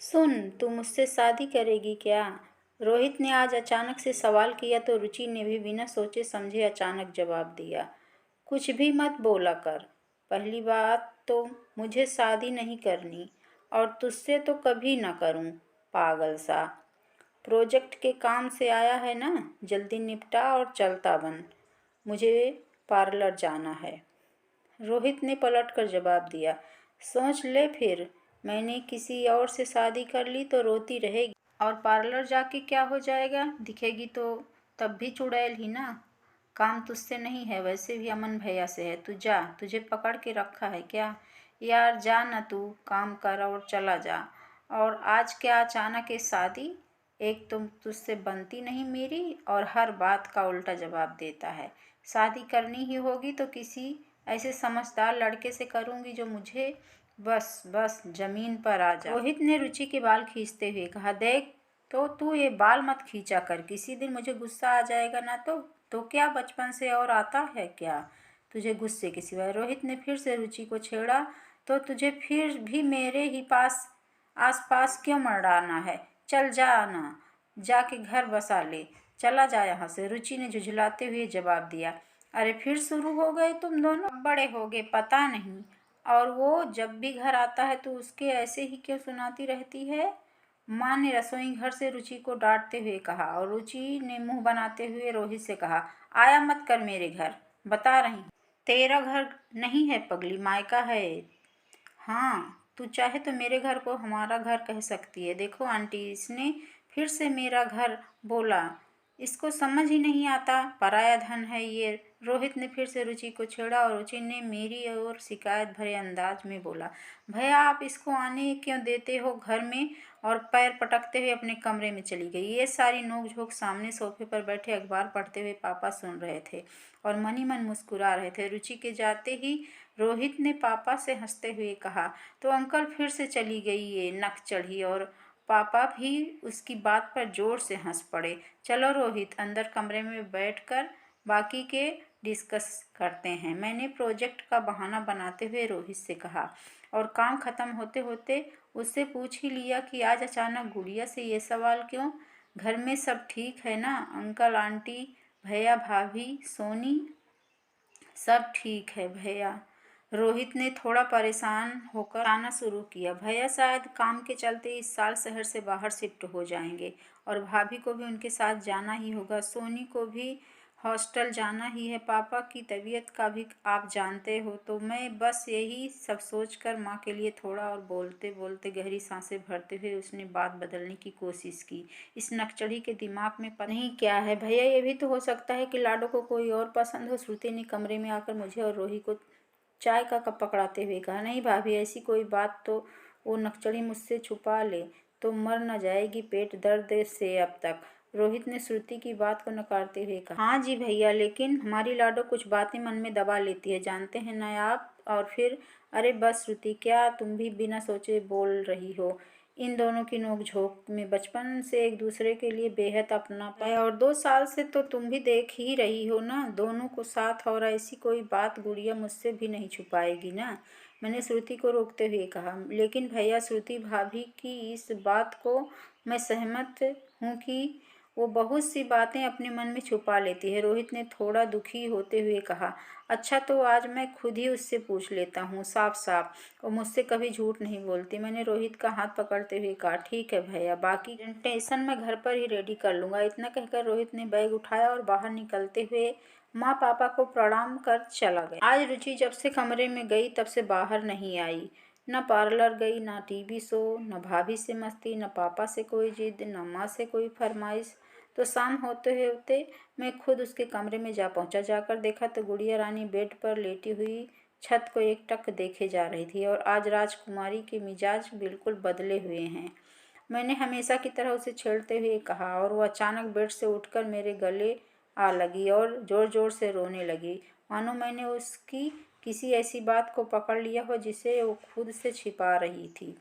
सुन, तू मुझसे शादी करेगी क्या? रोहित ने आज अचानक से सवाल किया तो रुचि ने भी बिना सोचे समझे अचानक जवाब दिया। कुछ भी मत बोला कर। पहली बात तो मुझे शादी नहीं करनी और तुझसे तो कभी ना करूं, पागल सा। प्रोजेक्ट के काम से आया है ना, जल्दी निपटा और चलता बन। मुझे पार्लर जाना है। रोहित ने पलटकर जवाब दिया। सोच ले फिर, मैंने किसी और से शादी कर ली तो रोती रहेगी और पार्लर जाके क्या हो जाएगा? दिखेगी तो तब भी चुड़ैल ही ना। काम तुझसे नहीं है, वैसे भी अमन भैया से है। तू जा, तुझे पकड़ के रखा है क्या? यार जा ना, तू काम कर और चला जा। और आज क्या अचानक ये शादी? एक तो तुझसे बनती नहीं मेरी और हर बात का उल्टा जवाब देता है। शादी करनी ही होगी तो किसी ऐसे समझदार लड़के से करूंगी जो मुझे बस बस जमीन पर आ जाए। रोहित ने रुचि के बाल खींचते हुए कहा। देख, तो तू ये बाल मत खींचा कर, किसी दिन मुझे गुस्सा आ जाएगा ना तो क्या बचपन से और आता है क्या तुझे गुस्से के सिवाय? रोहित ने फिर से रुचि को छेड़ा। तो तुझे फिर भी मेरे ही पास आस पास क्यों मंडराना है? चल जा ना, जाके घर बसा ले। चला जा यहाँ से, रुचि ने झुझलाते हुए जवाब दिया। अरे फिर शुरू हो गए तुम दोनों? अब बड़े हो गए पता नहीं। और वो जब भी घर आता है तो उसके ऐसे ही क्यों सुनाती रहती है? माँ ने रसोई घर से रुचि को डांटते हुए कहा और रुचि ने मुंह बनाते हुए रोहित से कहा, आया मत कर मेरे घर, बता रही हूँ। तेरा घर नहीं है पगली, मायका है। हाँ, तू चाहे तो मेरे घर को हमारा घर कह सकती है। देखो आंटी, इसने फिर से मेरा घर बोला। इसको समझ ही नहीं आता, पराया धन है ये। रोहित ने फिर से रुचि को छेड़ा और रुचि ने मेरी ओर शिकायत भरे अंदाज में बोला। भैया, आप इसको आने क्यों देते हो घर में? और पैर पटकते हुए अपने कमरे में चली गई। ये सारी नोक-झोंक सामने सोफे पर बैठे अखबार पढ़ते हुए पापा सुन रहे थे और मन ही मन मुस्कुरा रहे थे। रुचि के जाते ही रोहित ने पापा से हंसते हुए कहा, तो अंकल फिर से चली गई ये नक चढ़ी। और पापा भी उसकी बात पर जोर से हंस पड़े। चलो रोहित, अंदर कमरे में बैठकर बाकी के डिस्कस करते हैं, मैंने प्रोजेक्ट का बहाना बनाते हुए रोहित से कहा। और काम खत्म होते होते उससे पूछ ही लिया कि आज अचानक गुड़िया से ये सवाल क्यों? घर में सब ठीक है ना? अंकल आंटी, भैया भाभी, सोनी, सब ठीक है भैया। रोहित ने थोड़ा परेशान होकर आना शुरू किया। भैया शायद काम के चलते इस साल शहर से बाहर शिफ्ट हो जाएंगे और भाभी को भी उनके साथ जाना ही होगा। सोनी को भी हॉस्टल जाना ही है। पापा की तबीयत का भी आप जानते हो। तो मैं बस यही सब सोचकर माँ के लिए थोड़ा और बोलते बोलते गहरी सांसें भरते हुए उसने बात बदलने की कोशिश की। इस नकचढ़ी के दिमाग में पता नहीं क्या है। भैया, ये भी तो हो सकता है कि लाडो को कोई और पसंद हो। श्रुति ने कमरे में आकर मुझे और रोही को चाय का कप पकड़ाते हुए कहा। नहीं भाभी, ऐसी कोई बात तो वो नकचढ़ी मुझसे छुपा ले तो मर न जाएगी पेट दर्द से अब तक। रोहित ने श्रुति की बात को नकारते हुए कहा। हाँ जी भैया, लेकिन हमारी लाडो कुछ बातें मन में दबा लेती है, जानते हैं ना आप। और फिर अरे बस श्रुति, क्या तुम भी बिना सोचे बोल रही हो? इन दोनों की नोक-झोंक में बचपन से एक दूसरे के लिए बेहद अपनापन है और 2 साल से तो तुम भी देख ही रही हो ना दोनों को साथ। और ऐसी कोई बात गुड़िया मुझसे भी नहीं छुपाएगी ना? मैंने श्रुति को रोकते हुए कहा। लेकिन भैया, श्रुति भाभी की इस बात को मैं सहमत हूँ कि वो बहुत सी बातें अपने मन में छुपा लेती है। रोहित ने थोड़ा दुखी होते हुए कहा। अच्छा, तो आज मैं खुद ही उससे पूछ लेता हूँ साफ साफ। वो मुझसे कभी झूठ नहीं बोलती। मैंने रोहित का हाथ पकड़ते हुए कहा। ठीक है भैया, बाकी प्रेजेंटेशन मैं घर पर ही रेडी कर लूँगा। इतना कहकर रोहित ने बैग उठाया और बाहर निकलते हुए माँ पापा को प्रणाम कर चला गया। आज रुचि जब से कमरे में गई तब से बाहर नहीं आई। न पार्लर गई, न टीवी शो, न भाभी से मस्ती, न पापा से कोई जिद, न माँ से कोई फरमाइश। तो शाम होते होते मैं खुद उसके कमरे में जा पहुंचा। जाकर देखा तो गुड़िया रानी बेड पर लेटी हुई छत को एकटक देखे जा रही थी और आज राजकुमारी के मिजाज बिल्कुल बदले हुए हैं। मैंने हमेशा की तरह उसे छेड़ते हुए कहा और वो अचानक बेड से उठकर मेरे गले आ लगी और ज़ोर ज़ोर से रोने लगी, मानो मैंने उसकी किसी ऐसी बात को पकड़ लिया हो जिसे वो खुद से छिपा रही थी।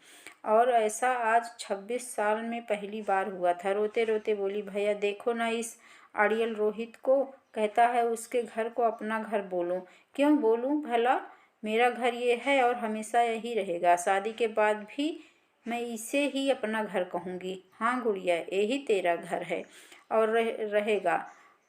और ऐसा आज 26 साल में पहली बार हुआ था। रोते रोते बोली, भैया देखो ना इस अड़ियल रोहित को, कहता है उसके घर को अपना घर बोलूं। क्यों बोलूं भला? मेरा घर ये है और हमेशा यही रहेगा। शादी के बाद भी मैं इसे ही अपना घर कहूँगी। हाँ गुड़िया, यही तेरा घर है और रहेगा।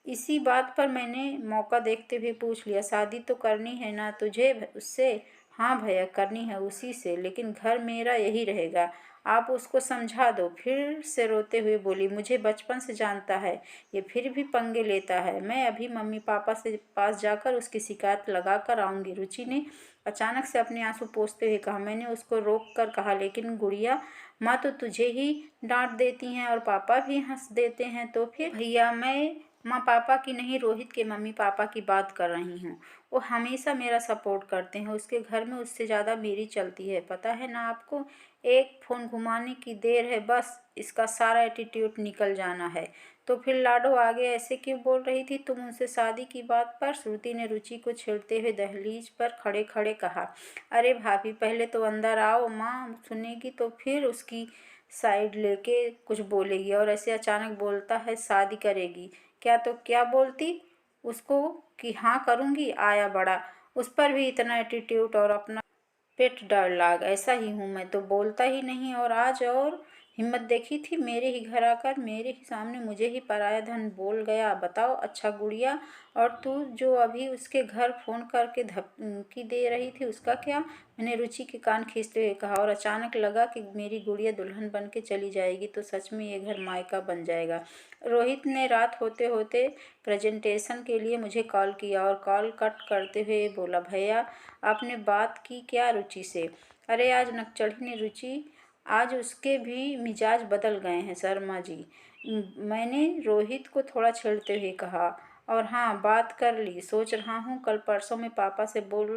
इसी बात पर मैंने मौका देखते हुए पूछ लिया, शादी तो करनी है ना तुझे उससे? हाँ भैया, करनी है उसी से, लेकिन घर मेरा यही रहेगा। आप उसको समझा दो। फिर से रोते हुए बोली, मुझे बचपन से जानता है, ये फिर भी पंगे लेता है। मैं अभी मम्मी पापा से पास जाकर उसकी शिकायत लगा कर आऊँगी। रुचि ने अचानक से अपने आंसू पोंछते हुए कहा। मैंने उसको रोक कर कहा, लेकिन गुड़िया, माँ तो तुझे ही डांट देती हैं और पापा भी हंस देते हैं। तो फिर? भैया, मैं माँ पापा की नहीं, रोहित के मम्मी पापा की बात कर रही हूँ। वो हमेशा मेरा सपोर्ट करते हैं। उसके घर में उससे ज़्यादा मेरी चलती है, पता है ना आपको। एक फ़ोन घुमाने की देर है, बस इसका सारा एटीट्यूड निकल जाना है। तो फिर लाडो, आगे ऐसे क्यों बोल रही थी तुम उनसे शादी की बात पर? श्रुति ने रुचि को छेड़ते हुए दहलीज पर खड़े खड़े कहा। अरे भाभी, पहले तो अंदर आओ, माँ सुनेगी तो फिर उसकी साइड लेके कुछ बोलेगी। और ऐसे अचानक बोलता है शादी करेगी क्या? तो क्या बोलती उसको कि हाँ करूँगी? आया बड़ा, उस पर भी इतना एटीट्यूड और अपना पेट डर लाग। ऐसा ही हूँ मैं, तो बोलता ही नहीं। और आज और हिम्मत देखी थी मेरे ही घर आकर, मेरे ही सामने मुझे ही पराया धन बोल गया। बताओ। अच्छा गुड़िया, और तू जो अभी उसके घर फ़ोन करके धमकी दे रही थी, उसका क्या? मैंने रुचि के कान खींचते हुए कहा। और अचानक लगा कि मेरी गुड़िया दुल्हन बन के चली जाएगी तो सच में ये घर मायका बन जाएगा। रोहित ने रात होते होते प्रेजेंटेशन के लिए मुझे कॉल किया और कॉल कट करते हुए बोला, भैया आपने बात की क्या रुचि से? अरे आज नकचढ़ी ने रुचि, आज उसके भी मिजाज बदल गए हैं शर्मा जी। मैंने रोहित को थोड़ा छेड़ते हुए कहा। और हाँ, बात कर ली। सोच रहा हूँ कल परसों में पापा से बोल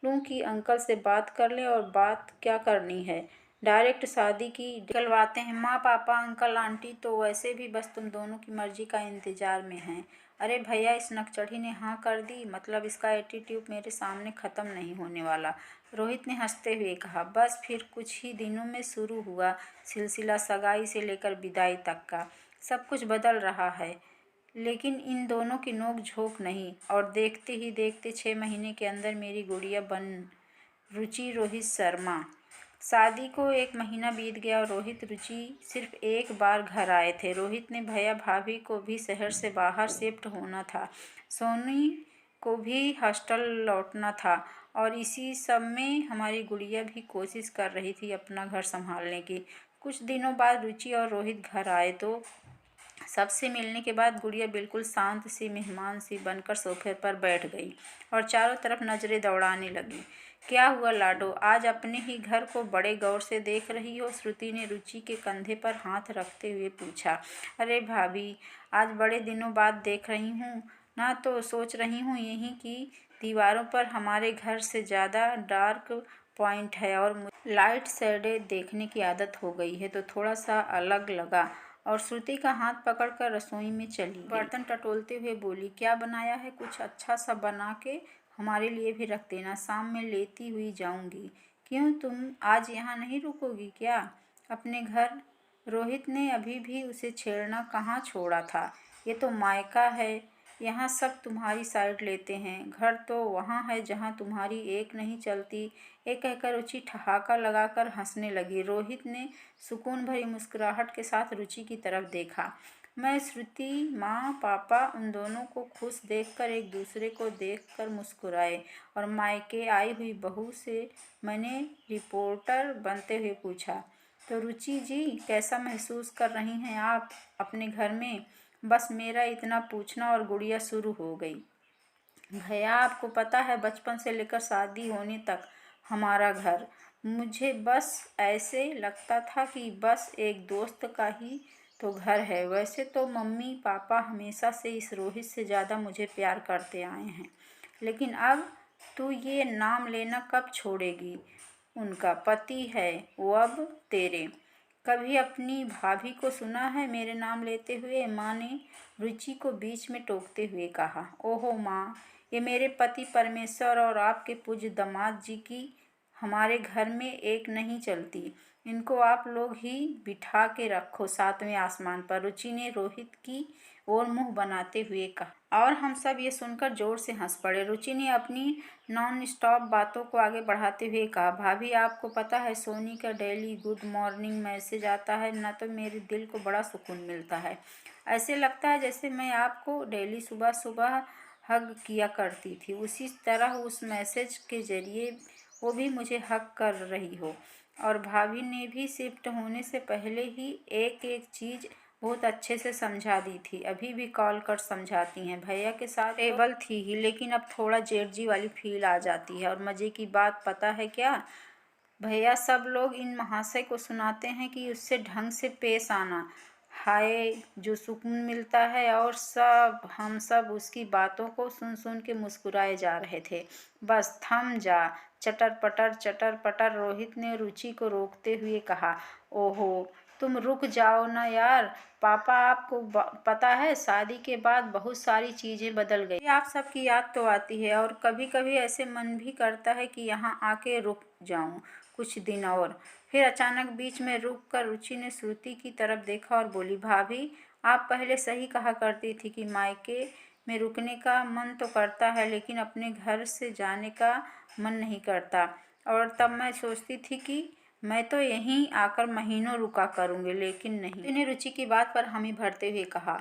लूँ कि अंकल से बात कर लें। और बात क्या करनी है, डायरेक्ट शादी की निकलवाते हैं। माँ पापा अंकल आंटी तो वैसे भी बस तुम दोनों की मर्जी का इंतजार में हैं। अरे भैया, इस नकचढ़ी ने हाँ कर दी, मतलब इसका एटीट्यूड मेरे सामने ख़त्म नहीं होने वाला। रोहित ने हंसते हुए कहा। बस फिर कुछ ही दिनों में शुरू हुआ सिलसिला, सगाई से लेकर विदाई तक का। सब कुछ बदल रहा है, लेकिन इन दोनों की नोक झोंक नहीं। और देखते ही देखते 6 महीने के अंदर मेरी गुड़िया बन रुचि रोहित शर्मा। शादी को 1 महीना बीत गया और रोहित रुचि सिर्फ एक बार घर आए थे। रोहित ने भैया भाभी को भी शहर से बाहर शिफ्ट होना था, सोनी को भी हॉस्टल लौटना था, और इसी सब में हमारी गुड़िया भी कोशिश कर रही थी अपना घर संभालने की। कुछ दिनों बाद रुचि और रोहित घर आए तो सबसे मिलने के बाद गुड़िया बिल्कुल शांत सी मेहमान सी बनकर सोफे पर बैठ गई और चारों तरफ नजरें दौड़ाने लगी। क्या हुआ लाडो, आज अपने ही घर को बड़े गौर से देख रही हो? श्रुति ने रुचि के कंधे पर हाथ रखते हुए पूछा। अरे भाभी, आज बड़े दिनों बाद देख रही हूँ ना, तो सोच रही हूँ यहीं की दीवारों पर हमारे घर से ज़्यादा डार्क पॉइंट है और मुझे लाइट शेडेड देखने की आदत हो गई है, तो थोड़ा सा अलग लगा। और श्रुति का हाथ पकड़कर रसोई में चली गई। बर्तन टटोलते हुए बोली, क्या बनाया है? कुछ अच्छा सा बना के हमारे लिए भी रख देना, शाम में लेती हुई जाऊंगी। क्यों, तुम आज यहाँ नहीं रुकोगी क्या अपने घर? रोहित ने अभी भी उसे छेड़ना कहाँ छोड़ा था। ये तो मायका है, यहाँ सब तुम्हारी साइड लेते हैं। घर तो वहाँ है जहाँ तुम्हारी एक नहीं चलती। ये कहकर रुचि ठहाका लगाकर हंसने लगी। रोहित ने सुकून भरी मुस्कुराहट के साथ रुचि की तरफ देखा। मैं, श्रुति, माँ पापा उन दोनों को खुश देखकर एक दूसरे को देखकर मुस्कुराए और मायके आई हुई बहू से मैंने रिपोर्टर बनते हुए पूछा, तो रुचि जी, कैसा महसूस कर रही हैं आप अपने घर में? बस मेरा इतना पूछना और गुड़िया शुरू हो गई। भैया, आपको पता है बचपन से लेकर शादी होने तक हमारा घर, मुझे बस ऐसे लगता था कि बस एक दोस्त का ही तो घर है। वैसे तो मम्मी पापा हमेशा से इस रोहित से ज़्यादा मुझे प्यार करते आए हैं, लेकिन अब तू ये नाम लेना कब छोड़ेगी? उनका पति है वो अब तेरे। कभी अपनी भाभी को सुना है मेरे नाम लेते हुए? माँ ने रुचि को बीच में टोकते हुए कहा। ओहो माँ, ये मेरे पति परमेश्वर और आपके पूज्य दामाद जी की हमारे घर में एक नहीं चलती। इनको आप लोग ही बिठा के रखो 7वें आसमान पर, रुचि ने रोहित की ओर मुंह बनाते हुए कहा। और हम सब ये सुनकर जोर से हंस पड़े। रुचि ने अपनी नॉन स्टॉप बातों को आगे बढ़ाते हुए कहा, भाभी आपको पता है सोनी का डेली गुड मॉर्निंग मैसेज आता है ना, तो मेरे दिल को बड़ा सुकून मिलता है। ऐसे लगता है जैसे मैं आपको डेली सुबह सुबह हग किया करती थी, उसी तरह उस मैसेज के जरिए वो भी मुझे हग कर रही हो। और भाभी ने भी शिफ्ट होने से पहले ही एक एक चीज़ बहुत अच्छे से समझा दी थी, अभी भी कॉल कर समझाती हैं। भैया के साथ टेबल थी ही, लेकिन अब थोड़ा जेलजी वाली फील आ जाती है। और मज़े की बात पता है क्या, भैया सब लोग इन महाशय को सुनाते हैं कि उससे ढंग से पेश आना, हाय जो सुकून मिलता है। और हम सब उसकी बातों को सुन सुन के मुस्कुराए जा रहे थे। बस थम जा, चटर पटर, रोहित ने रुचि को रोकते हुए कहा। ओहो तुम रुक जाओ ना यार, पापा आपको पता है शादी के बाद बहुत सारी चीज़ें बदल गई, आप सबकी याद तो आती है और कभी कभी ऐसे मन भी करता है कि यहाँ आके रुक जाऊँ कुछ दिन और। फिर अचानक बीच में रुक कर रुचि ने श्रुति की तरफ देखा और बोली, भाभी आप पहले सही कहा करती थी कि मायके में रुकने का मन तो करता है लेकिन अपने घर से जाने का मन नहीं करता। और तब मैं सोचती थी कि मैं तो यहीं आकर महीनों रुका करूँगी, लेकिन नहीं। इन्हें रुचि की बात पर हामी भरते हुए कहा,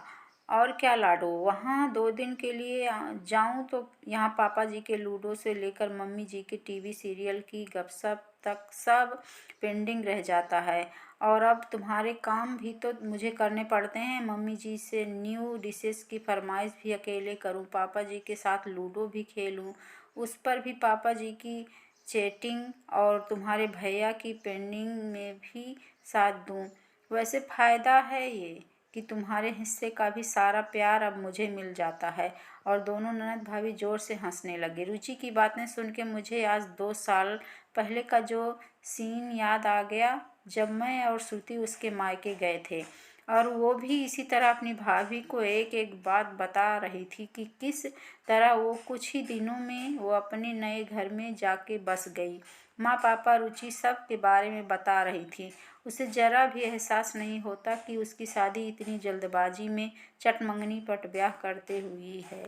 और क्या लाडो, वहाँ 2 दिन के लिए जाऊँ तो यहाँ पापा जी के लूडो से लेकर मम्मी जी के टीवी सीरियल की गपशप तक सब पेंडिंग रह जाता है। और अब तुम्हारे काम भी तो मुझे करने पड़ते हैं, मम्मी जी से न्यू डिशेस की फरमाइश भी अकेले करूँ, पापा जी के साथ लूडो भी खेलूँ, उस पर भी पापा जी की चैटिंग, और तुम्हारे भैया की पेंडिंग में भी साथ दूँ। वैसे फ़ायदा है ये कि तुम्हारे हिस्से का भी सारा प्यार अब मुझे मिल जाता है। और दोनों ननद भाभी जोर से हंसने लगे। रुचि की बातें सुन के मुझे आज 2 साल पहले का जो सीन याद आ गया, जब मैं और श्रुति उसके मायके गए थे, और वो भी इसी तरह अपनी भाभी को एक एक बात बता रही थी कि किस तरह वो कुछ ही दिनों में वो अपने नए घर में जाके बस गई। माँ पापा रुचि सब के बारे में बता रही थी। उसे जरा भी एहसास नहीं होता कि उसकी शादी इतनी जल्दबाजी में चटमंगनी पट ब्याह करते हुई है,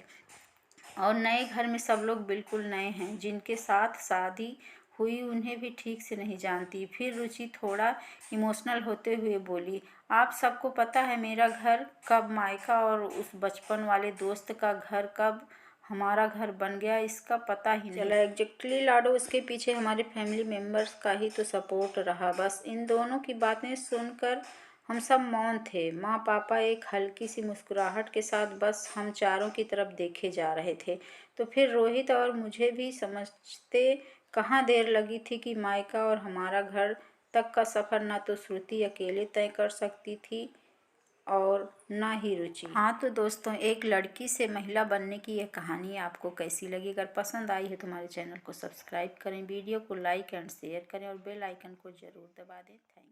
और नए घर में सब लोग बिल्कुल नए हैं, जिनके साथ शादी हुई उन्हें भी ठीक से नहीं जानती। फिर रुचि थोड़ा इमोशनल होते हुए बोली, आप सबको पता है मेरा घर कब मायका और उस बचपन वाले दोस्त का घर कब हमारा घर बन गया, इसका पता ही नहीं चला एग्जैक्टली लाडो। उसके पीछे हमारे फैमिली मेम्बर्स का ही तो सपोर्ट रहा। बस इन दोनों की बातें सुनकर हम सब मौन थे। माँ पापा एक हल्की सी मुस्कुराहट के साथ बस हम चारों की तरफ देखे जा रहे थे। तो फिर रोहित और मुझे भी समझते कहाँ देर लगी थी कि मायका और हमारा घर तक का सफ़र ना तो श्रुति अकेले तय कर सकती थी और ना ही रुचि। हाँ तो दोस्तों, एक लड़की से महिला बनने की यह कहानी आपको कैसी लगी? अगर पसंद आई है तो हमारे चैनल को सब्सक्राइब करें, वीडियो को लाइक एंड शेयर करें और बेल आइकन को ज़रूर दबा दें। Thank you.